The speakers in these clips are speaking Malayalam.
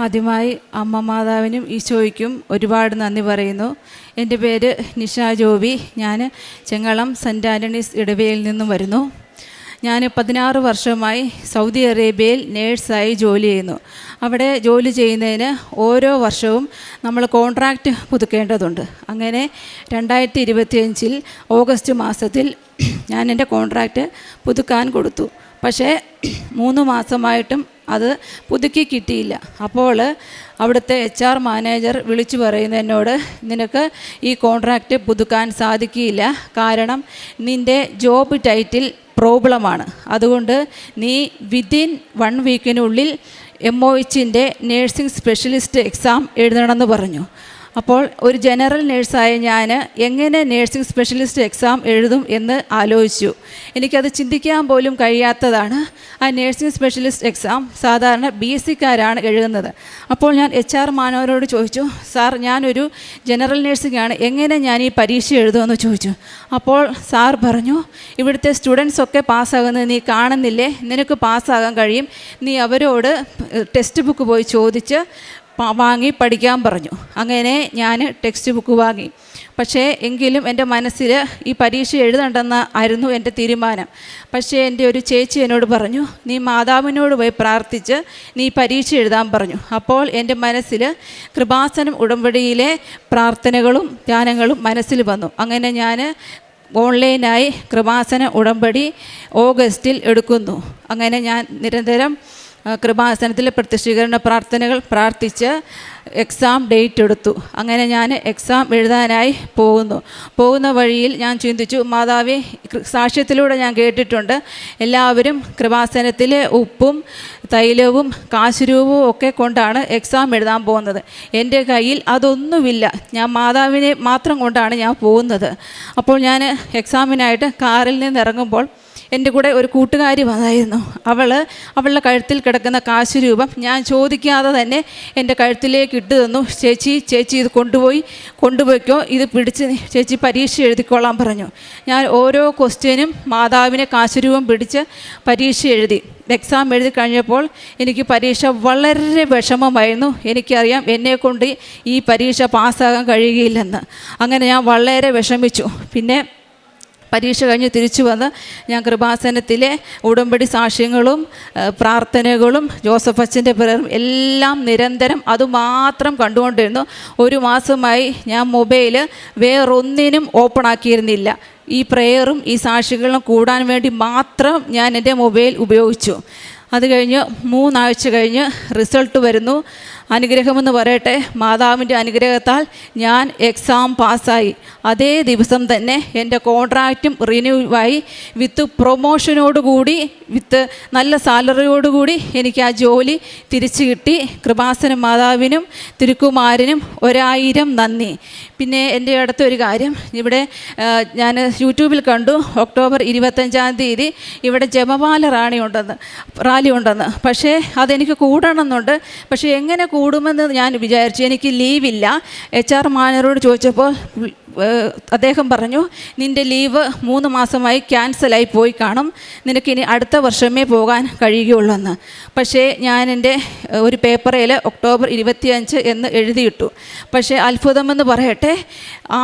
ആദ്യമായി അമ്മ മാതാവിനും ഈശോയ്ക്കും ഒരുപാട് നന്ദി പറയുന്നു. എൻ്റെ പേര് നിഷ ജോബി. ഞാൻ ചെങ്ങളം സെൻറ്റ് ആൻ്റണീസ് ഇടവയിൽ നിന്നും വരുന്നു. ഞാൻ 16 വർഷമായി സൗദി അറേബ്യയിൽ നേഴ്സായി ജോലി ചെയ്യുന്നു. അവിടെ ജോലി ചെയ്യുന്നതിന് ഓരോ വർഷവും നമ്മൾ കോൺട്രാക്റ്റ് പുതുക്കേണ്ടതുണ്ട്. അങ്ങനെ 2025 ഓഗസ്റ്റ് മാസത്തിൽ ഞാൻ എൻ്റെ കോൺട്രാക്റ്റ് പുതുക്കാൻ കൊടുത്തു. പക്ഷേ 3 മാസമായിട്ടും അത് പുതുക്കി കിട്ടിയില്ല. അപ്പോൾ അവിടുത്തെ HR മാനേജർ വിളിച്ചു പറയുന്നു എന്നോട്, നിനക്ക് ഈ കോൺട്രാക്റ്റ് പുതുക്കാൻ സാധിക്കില്ല, കാരണം നിൻ്റെ ജോബ് ടൈറ്റിൽ പ്രോബ്ലമാണ്. അതുകൊണ്ട് നീ വിത്തിൻ 1 വീക്കിനുള്ളിൽ MOHൻ്റെ നേഴ്സിംഗ് സ്പെഷ്യലിസ്റ്റ് എക്സാം എഴുതണമെന്ന് പറഞ്ഞു. അപ്പോൾ ഒരു ജനറൽ നേഴ്സായ ഞാൻ എങ്ങനെ നേഴ്സിംഗ് സ്പെഷ്യലിസ്റ്റ് എക്സാം എഴുതും എന്ന് ആലോചിച്ചു. എനിക്കത് ചിന്തിക്കാൻ പോലും കഴിയാത്തതാണ്. ആ നേഴ്സിംഗ് സ്പെഷ്യലിസ്റ്റ് എക്സാം സാധാരണ BScക്കാരാണ് എഴുതുന്നത്. അപ്പോൾ ഞാൻ HR മാനവരോട് ചോദിച്ചു, സാർ ഞാനൊരു ജനറൽ നേഴ്സിംഗാണ്, എങ്ങനെ ഞാൻ ഈ പരീക്ഷ എഴുതുമെന്ന് ചോദിച്ചു. അപ്പോൾ സാർ പറഞ്ഞു, ഇവിടുത്തെ സ്റ്റുഡൻസൊക്കെ പാസ്സാകുന്നത് നീ കാണുന്നില്ലേ, നിനക്ക് പാസ്സാകാൻ കഴിയും, നീ അവരോട് ടെക്സ്റ്റ് ബുക്ക് പോയി ചോദിച്ച് വാങ്ങി പഠിക്കാൻ പറഞ്ഞു. അങ്ങനെ ഞാൻ ടെക്സ്റ്റ് ബുക്ക് വാങ്ങി. പക്ഷേ എങ്കിലും എൻ്റെ മനസ്സിൽ ഈ പരീക്ഷ എഴുതണ്ടെന്ന് ആയിരുന്നു എൻ്റെ തീരുമാനം. പക്ഷേ എൻ്റെ ഒരു ചേച്ചി എന്നോട് പറഞ്ഞു, നീ മാതാവിനോട് പോയി പ്രാർത്ഥിച്ച് നീ പരീക്ഷ എഴുതാൻ പറഞ്ഞു. അപ്പോൾ എൻ്റെ മനസ്സിൽ കൃപാസനം ഉടമ്പടിയിലെ പ്രാർത്ഥനകളും ധ്യാനങ്ങളും മനസ്സിൽ വന്നു. അങ്ങനെ ഞാൻ ഓൺലൈനായി കൃപാസന ഉടമ്പടി ഓഗസ്റ്റിൽ എടുക്കുന്നു. അങ്ങനെ ഞാൻ നിരന്തരം കൃപാസനത്തിലെ പ്രത്യക്ഷീകരണ പ്രാർത്ഥനകൾ പ്രാർത്ഥിച്ച് എക്സാം ഡേറ്റ് എടുത്തു. അങ്ങനെ ഞാൻ എക്സാം എഴുതാനായി പോകുന്ന വഴിയിൽ ഞാൻ ചിന്തിച്ചു, മാതാവേ, സാക്ഷ്യത്തിലൂടെ ഞാൻ കേട്ടിട്ടുണ്ട് എല്ലാവരും കൃപാസനത്തിലെ ഉപ്പും തൈലവും കാശുരൂപവും ഒക്കെ കൊണ്ടാണ് എക്സാം എഴുതാൻ പോകുന്നത്. എൻ്റെ കയ്യിൽ അതൊന്നുമില്ല, ഞാൻ മാതാവിനെ മാത്രം കൊണ്ടാണ് ഞാൻ പോകുന്നത്. അപ്പോൾ ഞാൻ എക്സാമിനായിട്ട് കാറിൽ നിന്ന് ഇറങ്ങുമ്പോൾ എൻ്റെ കൂടെ ഒരു കൂട്ടുകാരി വന്നായിരുന്നു. അവളുടെ കഴുത്തിൽ കിടക്കുന്ന കാശുരൂപം ഞാൻ ചോദിക്കാതെ തന്നെ എൻ്റെ കഴുത്തിലേക്ക് ഇട്ട് തന്നു. ചേച്ചി ഇത് കൊണ്ടുപോയിക്കോ, ഇത് പിടിച്ച് ചേച്ചി പരീക്ഷ എഴുതിക്കോളാൻ പറഞ്ഞു. ഞാൻ ഓരോ ക്വസ്റ്റ്യനും മാതാവിനെ കാശുരൂപം പിടിച്ച് പരീക്ഷ എഴുതി. എക്സാം എഴുതി കഴിഞ്ഞപ്പോൾ എനിക്ക് പരീക്ഷ വളരെ വിഷമമായിരുന്നു. എനിക്കറിയാം എന്നെക്കൊണ്ട് ഈ പരീക്ഷ പാസ്സാകാൻ കഴിയുകയില്ലെന്ന്. അങ്ങനെ ഞാൻ വളരെ വിഷമിച്ചു. പിന്നെ പരീക്ഷ കഴിഞ്ഞ് തിരിച്ചു വന്ന് ഞാൻ കൃപാസനത്തിലെ ഉടമ്പടി സാക്ഷ്യങ്ങളും പ്രാർത്ഥനകളും ജോസഫ് അച്ഛൻ്റെ പ്രേയറും എല്ലാം നിരന്തരം അതുമാത്രം കണ്ടുകൊണ്ടിരുന്നു. 1 മാസമായി ഞാൻ മൊബൈൽ വേറൊന്നിനും ഓപ്പൺ ആക്കിയിരുന്നില്ല. ഈ പ്രേയറും ഈ സാക്ഷികളും കൂടാൻ വേണ്ടി മാത്രം ഞാൻ എൻ്റെ മൊബൈൽ ഉപയോഗിച്ചു. അത് കഴിഞ്ഞ് 3 ആഴ്ച കഴിഞ്ഞ് റിസൾട്ട് വരുന്നു. അനുഗ്രഹമെന്ന് പറയട്ടെ, മാതാവിൻ്റെ അനുഗ്രഹത്താൽ ഞാൻ എക്സാം പാസ്സായി. അതേ ദിവസം തന്നെ എൻ്റെ കോൺട്രാക്റ്റും റിന്യൂവായി, വിത്ത് പ്രൊമോഷനോടുകൂടി, വിത്ത് നല്ല സാലറിയോടുകൂടി എനിക്ക് ആ ജോലി തിരിച്ചു കിട്ടി. കൃപാസന മാതാവിനും തിരുക്കുമാരനും 1000 നന്ദി. പിന്നെ എൻ്റെ അടുത്തൊരു കാര്യം, ഇവിടെ ഞാൻ യൂട്യൂബിൽ കണ്ടു, ഒക്ടോബർ 25-ാം തീയതി ഇവിടെ ജപമാല റാലി ഉണ്ടെന്ന്. പക്ഷേ അതെനിക്ക് കൂടണമെന്നുണ്ട്. പക്ഷേ എങ്ങനെ കൂടുമെന്ന് ഞാൻ വിചാരിച്ചു. എനിക്ക് ലീവില്ല. HR മാനേജറോട് ചോദിച്ചപ്പോൾ അദ്ദേഹം പറഞ്ഞു, നിൻ്റെ ലീവ് 3 മാസമായി ക്യാൻസലായി പോയി കാണും, നിനക്കിനി അടുത്ത വർഷമേ പോകാൻ കഴിയുകയുള്ളൂ. പക്ഷേ ഞാൻ എൻ്റെ ഒരു പേപ്പറിൽ ഒക്ടോബർ 25 എന്ന് എഴുതിയിട്ടു. പക്ഷേ അത്ഭുതമെന്ന് പറയട്ടെ,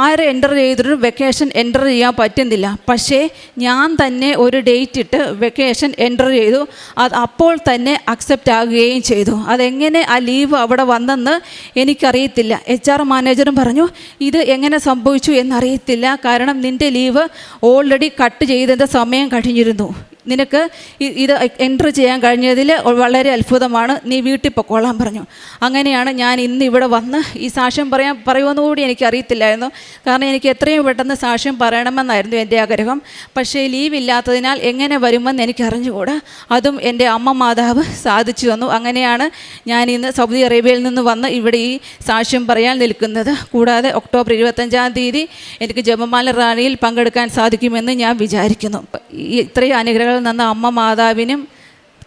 ആര് എൻ്റർ ചെയ്തിട്ടും വെക്കേഷൻ എൻ്റർ ചെയ്യാൻ പറ്റുന്നില്ല. പക്ഷേ ഞാൻ തന്നെ ഒരു ഡേറ്റ് ഇട്ട് വെക്കേഷൻ എൻ്റർ ചെയ്തു. അത് അപ്പോൾ തന്നെ അക്സെപ്റ്റ് ആകുകയും ചെയ്തു. അതെങ്ങനെ ആ ലീവ് അവിടെ വന്നെന്ന് എനിക്കറിയത്തില്ല. HR മാനേജറും പറഞ്ഞു, ഇത് എങ്ങനെ സംഭവിച്ചു എന്നറിയത്തില്ല, കാരണം നിൻ്റെ ലീവ് ഓൾറെഡി കട്ട് ചെയ്തതിൻ്റെ സമയം കഴിഞ്ഞിരുന്നു. നിനക്ക് ഇത് എൻട്രി ചെയ്യാൻ കഴിഞ്ഞതിൽ വളരെ അത്ഭുതമാണ്, നീ വീട്ടിൽ പൊക്കോളാൻ പറഞ്ഞു. അങ്ങനെയാണ് ഞാൻ ഇന്ന് ഇവിടെ വന്ന് ഈ സാക്ഷ്യം പറയുമെന്നുകൂടി എനിക്കറിയത്തില്ലായിരുന്നു. കാരണം എനിക്ക് എത്രയും പെട്ടെന്ന് സാക്ഷ്യം പറയണമെന്നായിരുന്നു എൻ്റെ ആഗ്രഹം. പക്ഷേ ലീവ് ഇല്ലാത്തതിനാൽ എങ്ങനെ വരുമെന്ന് എനിക്ക് അറിഞ്ഞുകൂടാ. അതും എൻ്റെ അമ്മ മാതാവ് സാധിച്ചു തന്നു. അങ്ങനെയാണ് ഞാൻ ഇന്ന് സൗദി അറേബ്യയിൽ നിന്ന് വന്ന് ഇവിടെ ഈ സാക്ഷ്യം പറയാൻ നിൽക്കുന്നത്. കൂടാതെ ഒക്ടോബർ 25-ാം തീയതി എനിക്ക് ജപമാല റാലിയിൽ പങ്കെടുക്കാൻ സാധിക്കുമെന്ന് ഞാൻ വിചാരിക്കുന്നു. ഇത്രയും അനുഗ്രഹങ്ങൾ നന്ന അമ്മ മാതാവിനും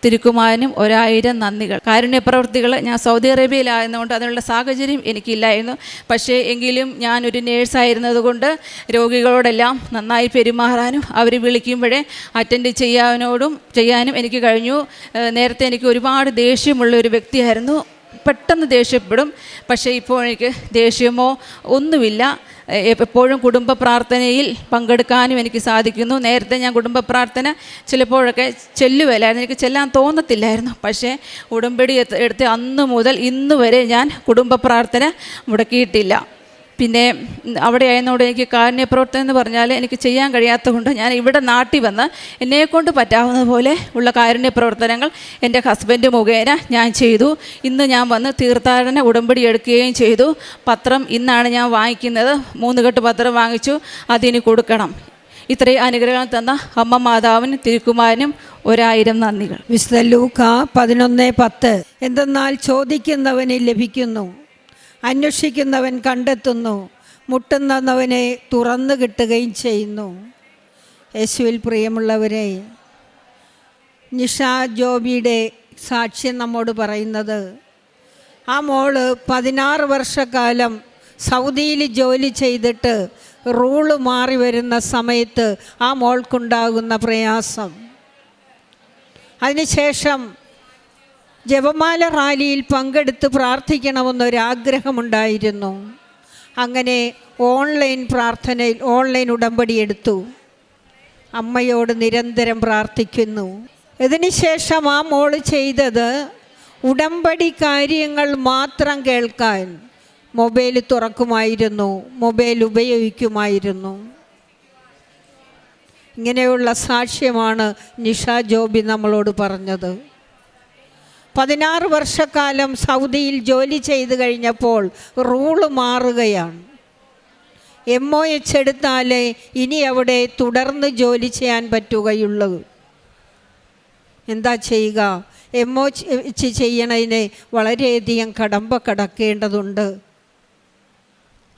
തിരുക്കുമാരനും 1000 നന്ദികൾ. കാരുണ്യപ്രവൃത്തികൾ ഞാൻ സൗദി അറേബ്യയിലായിരുന്നുകൊണ്ട് അതിനുള്ള സാഹചര്യം എനിക്കില്ലായിരുന്നു. പക്ഷേ എങ്കിലും ഞാനൊരു നേഴ്സായിരുന്നത് കൊണ്ട് രോഗികളോടെല്ലാം നന്നായി പെരുമാറാനും അവർ വിളിക്കുമ്പോഴേ അറ്റൻഡ് ചെയ്യാനും എനിക്ക് കഴിഞ്ഞു. നേരത്തെ എനിക്ക് ഒരുപാട് ദേഷ്യമുള്ള ഒരു വ്യക്തിയായിരുന്നു. പെട്ടെന്ന് ദേഷ്യപ്പെടും. പക്ഷേ ഇപ്പോൾ എനിക്ക് ദേഷ്യമോ ഒന്നുമില്ല. എപ്പോഴും കുടുംബ പ്രാർത്ഥനയിൽ പങ്കെടുക്കാനും എനിക്ക് സാധിക്കുന്നു. നേരത്തെ ഞാൻ കുടുംബ പ്രാർത്ഥന ചിലപ്പോഴൊക്കെ ചെല്ലുവല്ലായിരുന്നു, എനിക്ക് ചെല്ലാൻ തോന്നത്തില്ലായിരുന്നു. പക്ഷേ ഉടമ്പടി എടുത്ത് അന്ന് മുതൽ ഇന്ന് വരെ ഞാൻ കുടുംബ പ്രാർത്ഥന മുടക്കിയിട്ടില്ല. പിന്നെ അവിടെ ആയതുകൊണ്ട് എനിക്ക് കാരുണ്യപ്രവർത്തനം എന്ന് പറഞ്ഞാൽ എനിക്ക് ചെയ്യാൻ കഴിയാത്തത് കൊണ്ട് ഞാൻ ഇവിടെ നാട്ടിൽ വന്ന് എന്നെക്കൊണ്ട് പറ്റാവുന്ന പോലെ ഉള്ള കാരുണ്യപ്രവർത്തനങ്ങൾ എൻ്റെ ഹസ്ബൻഡ് മുഖേന ഞാൻ ചെയ്തു. ഇന്ന് ഞാൻ വന്ന് തീർത്ഥാടന ഉടമ്പടി എടുക്കുകയും ചെയ്തു. പത്രം ഇന്നാണ് ഞാൻ വാങ്ങിക്കുന്നത്. 3 കെട്ട് പത്രം വാങ്ങിച്ചു, അതിന് കൊടുക്കണം. ഇത്രയും അനുഗ്രഹങ്ങൾ തന്ന അമ്മ മാതാവിനും തിരുക്കുമാരനും 1000 നന്ദികൾ. വിശുദ്ധ ലൂക്ക 11:10. എന്തെന്നാൽ ചോദിക്കുന്നവന് ലഭിക്കുന്നു, അന്വേഷിക്കുന്നവൻ കണ്ടെത്തുന്നു, മുട്ടുന്നവനെ തുറന്നു കിട്ടുകയും ചെയ്യുന്നു. യേശുവിൽ പ്രിയമുള്ളവരെ, നിഷ ജോബിയുടെ സാക്ഷ്യം നമ്മോട് പറയുന്നത്, ആ മോള് 16 വർഷക്കാലം സൗദിയിൽ ജോലി ചെയ്തിട്ട് റൂള് മാറി വരുന്ന സമയത്ത് ആ മോൾക്കുണ്ടാകുന്ന പ്രയാസം, അതിനുശേഷം ജപമാല റാലിയിൽ പങ്കെടുത്ത് പ്രാർത്ഥിക്കണമെന്നൊരാഗ്രഹമുണ്ടായിരുന്നു. അങ്ങനെ ഓൺലൈൻ ഉടമ്പടി എടുത്തു. അമ്മയോട് നിരന്തരം പ്രാർത്ഥിക്കുന്നു. ഇതിനുശേഷം ആ മോള് ചെയ്തത് ഉടമ്പടി കാര്യങ്ങൾ മാത്രം കേൾക്കാൻ മൊബൈൽ തുറക്കുമായിരുന്നു, മൊബൈൽ ഉപയോഗിക്കുമായിരുന്നു. ഇങ്ങനെയുള്ള സാക്ഷ്യമാണ് നിഷ ജോബി നമ്മളോട് പറഞ്ഞത്. 16 വർഷക്കാലം സൗദിയിൽ ജോലി ചെയ്ത് കഴിഞ്ഞപ്പോൾ റൂള് മാറുകയാണ്. MOH എടുത്താലേ ഇനി അവിടെ തുടർന്ന് ജോലി ചെയ്യാൻ പറ്റുകയുള്ളൂ. എന്താ ചെയ്യുക? MOH ചെയ്യണതിന് വളരെയധികം കടമ്പ കടക്കേണ്ടതുണ്ട്.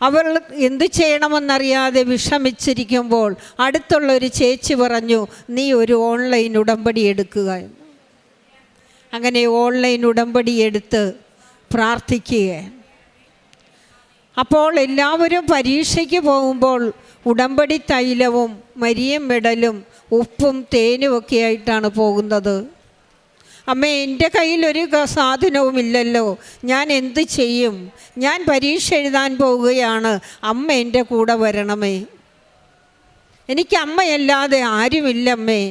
അവൾ എന്തു ചെയ്യണമെന്നറിയാതെ വിഷമിച്ചിരിക്കുമ്പോൾ അടുത്തുള്ളൊരു ചേച്ചി പറഞ്ഞു, നീ ഒരു ഓൺലൈൻ ഉടമ്പടി എടുക്കുക. അങ്ങനെ ഓൺലൈൻ ഉടമ്പടി എടുത്ത് പ്രാർത്ഥിക്കുക. അപ്പോൾ എല്ലാവരും പരീക്ഷയ്ക്ക് പോകുമ്പോൾ ഉടമ്പടി തൈലവും മരിയം മെഡലും ഉപ്പും തേനും ഒക്കെ ആയിട്ടാണ് പോകുന്നത്. അമ്മ, എൻ്റെ കയ്യിലൊരു സാധനവുമില്ലല്ലോ, ഞാൻ എന്ത് ചെയ്യും? ഞാൻ പരീക്ഷ എഴുതാൻ പോവുകയാണ്, അമ്മ എൻ്റെ കൂടെ വരണമേ, എനിക്ക് അമ്മയല്ലാതെ ആരുമില്ലമ്മേ.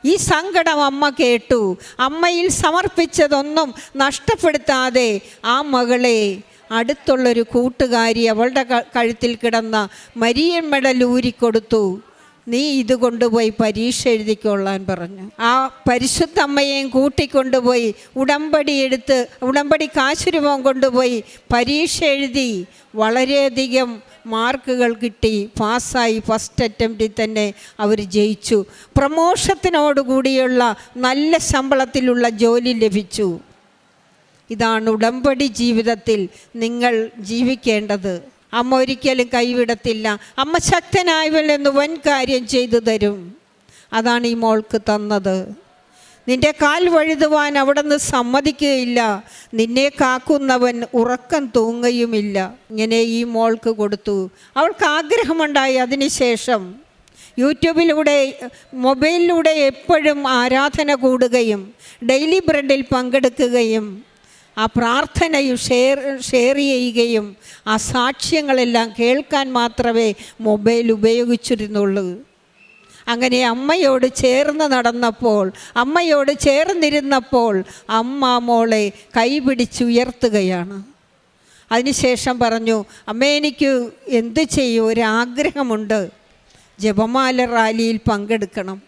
ഈ സങ്കടം അമ്മ കേട്ടു. അമ്മയിൽ സമർപ്പിച്ചതൊന്നും നഷ്ടപ്പെടുത്താതെ ആ മകളെ അടുത്തുള്ളൊരു കൂട്ടുകാരി അവളുടെ കഴുത്തിൽ കിടന്ന മരിയൻ മെഡൽ ഊരിക്കൊടുത്തു. നീ ഇത് കൊണ്ടുപോയി പരീക്ഷ എഴുതിക്കൊള്ളാൻ പറഞ്ഞു. ആ പരിശുദ്ധ അമ്മയെയും കൂട്ടിക്കൊണ്ടുപോയി ഉടമ്പടി കാശുരൂപം കൊണ്ടുപോയി പരീക്ഷ എഴുതി വളരെയധികം മാർക്കുകൾ കിട്ടി, പാസ്സായി. ഫസ്റ്റ് അറ്റംപ്റ്റിൽ തന്നെ അവർ ജയിച്ചു. പ്രമോഷത്തിനോടുകൂടിയുള്ള നല്ല ശമ്പളത്തിലുള്ള ജോലി ലഭിച്ചു. ഇതാണ് ഉടമ്പടി ജീവിതത്തിൽ നിങ്ങൾ ജീവിക്കേണ്ടത്. അമ്മ ഒരിക്കലും കൈവിടത്തില്ല. അമ്മ ശക്തനായവനെന്ന് വൻ കാര്യം ചെയ്തു തരും. അതാണ് ഈ മോൾക്ക് തന്നത്. നിന്റെ കാൽ വഴുതുവാൻ അവിടുന്ന് സമ്മതിക്കുകയില്ല, നിന്നെ കാക്കുന്നവൻ ഉറക്കം തൂങ്ങുകയുമില്ല. ഇങ്ങനെ ഈ മോൾക്ക് കൊടുത്തു. അവൾക്ക് ആഗ്രഹമുണ്ടായി. അതിനുശേഷം യൂട്യൂബിലൂടെ മൊബൈലിലൂടെ എപ്പോഴും ആരാധന കൂടുകയും ഡെയിലി ബ്രെഡിൽ പങ്കെടുക്കുകയും ആ പ്രാർത്ഥനയും ഷെയർ ചെയ്യുകയും ആ സാക്ഷ്യങ്ങളെല്ലാം കേൾക്കാൻ മാത്രമേ മൊബൈൽ ഉപയോഗിച്ചിരുന്നുള്ളൂ. അങ്ങനെ അമ്മയോട് ചേർന്നിരുന്നപ്പോൾ അമ്മ മോളെ കൈപിടിച്ചുയർത്തുകയാണ്. അതിനുശേഷം പറഞ്ഞു, അമ്മ, എനിക്ക് എന്ത് ചെയ്യും? ഒരാഗ്രഹമുണ്ട്, ജപമാല റാലിയിൽ പങ്കെടുക്കണം.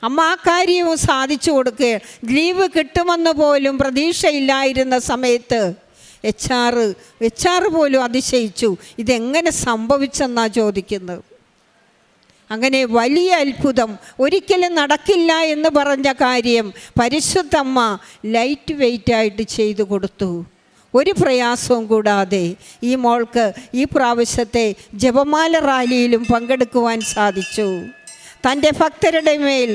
അമ്മ ആ കാര്യവും സാധിച്ചു കൊടുക്കുക. ലീവ് കിട്ടുമെന്ന് പോലും പ്രതീക്ഷയില്ലായിരുന്ന സമയത്ത് HR പോലും അതിശയിച്ചു. ഇതെങ്ങനെ സംഭവിച്ചെന്നാണ് ചോദിക്കുന്നത്. അങ്ങനെ വലിയ അത്ഭുതം, ഒരിക്കലും നടക്കില്ല എന്ന് പറഞ്ഞ കാര്യം പരിശുദ്ധമ്മ ലൈറ്റ് വെയ്റ്റായിട്ട് ചെയ്തു കൊടുത്തു. ഒരു പ്രയാസവും കൂടാതെ ഈ മോൾക്ക് ഈ പ്രാവശ്യത്തെ ജപമാല റാലിയിലും പങ്കെടുക്കുവാൻ സാധിച്ചു. തൻ്റെ ഭക്തരുടെ മേൽ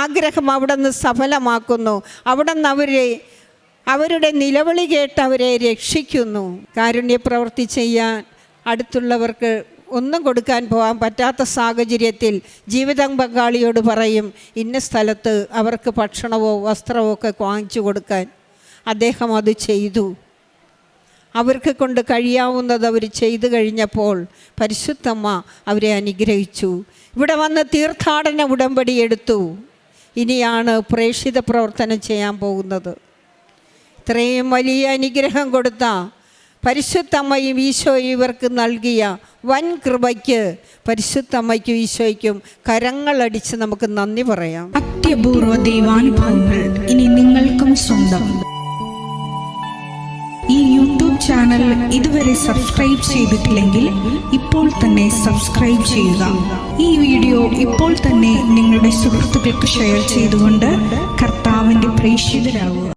ആഗ്രഹം അവിടുന്ന് സഫലമാക്കുന്നു. അവിടുന്ന് അവരുടെ നിലവിളി കേട്ട് അവരെ രക്ഷിക്കുന്നു. കാരുണ്യ പ്രവൃത്തി ചെയ്യാൻ അടുത്തുള്ളവർക്ക് ഒന്നും കൊടുക്കാൻ പോകാൻ പറ്റാത്ത സാഹചര്യത്തിൽ ജീവിത പങ്കാളിയോട് പറയും ഇന്ന സ്ഥലത്ത് അവർക്ക് ഭക്ഷണമോ വസ്ത്രമോ ഒക്കെ വാങ്ങിച്ചു കൊടുക്കാൻ. അദ്ദേഹം അത് ചെയ്തു. അവർക്ക് കൊണ്ട് കഴിയാവുന്നത് അവർ ചെയ്തു കഴിഞ്ഞപ്പോൾ പരിശുദ്ധമ്മ അവരെ അനുഗ്രഹിച്ചു. ഇവിടെ വന്ന് തീർത്ഥാടന ഉടമ്പടി എടുത്തു. ഇനിയാണ് പ്രേക്ഷിത പ്രവർത്തനം ചെയ്യാൻ പോകുന്നത്. ഇത്രയും വലിയ അനുഗ്രഹം കൊടുത്ത പരിശുദ്ധമ്മയും ഈശോയും ഇവർക്ക് നൽകിയ വൻ കൃപയ്ക്ക് പരിശുദ്ധമ്മയ്ക്കും ഈശോയ്ക്കും കരങ്ങളടിച്ച് നമുക്ക് നന്ദി പറയാം. അത്യപൂർവ ദൈവാനുഭവങ്ങൾ ഇനി നിങ്ങൾക്കും സ്വന്തം. ഈ യൂട്യൂബ് ചാനൽ ഇതുവരെ സബ്സ്ക്രൈബ് ചെയ്തിട്ടില്ലെങ്കിൽ ഇപ്പോൾ തന്നെ സബ്സ്ക്രൈബ് ചെയ്യുക. ഈ വീഡിയോ ഇപ്പോൾ തന്നെ നിങ്ങളുടെ സുഹൃത്തുക്കൾക്ക് ഷെയർ ചെയ്തുകൊണ്ട് കർത്താവിൻ്റെ പ്രേക്ഷിതരാകുക.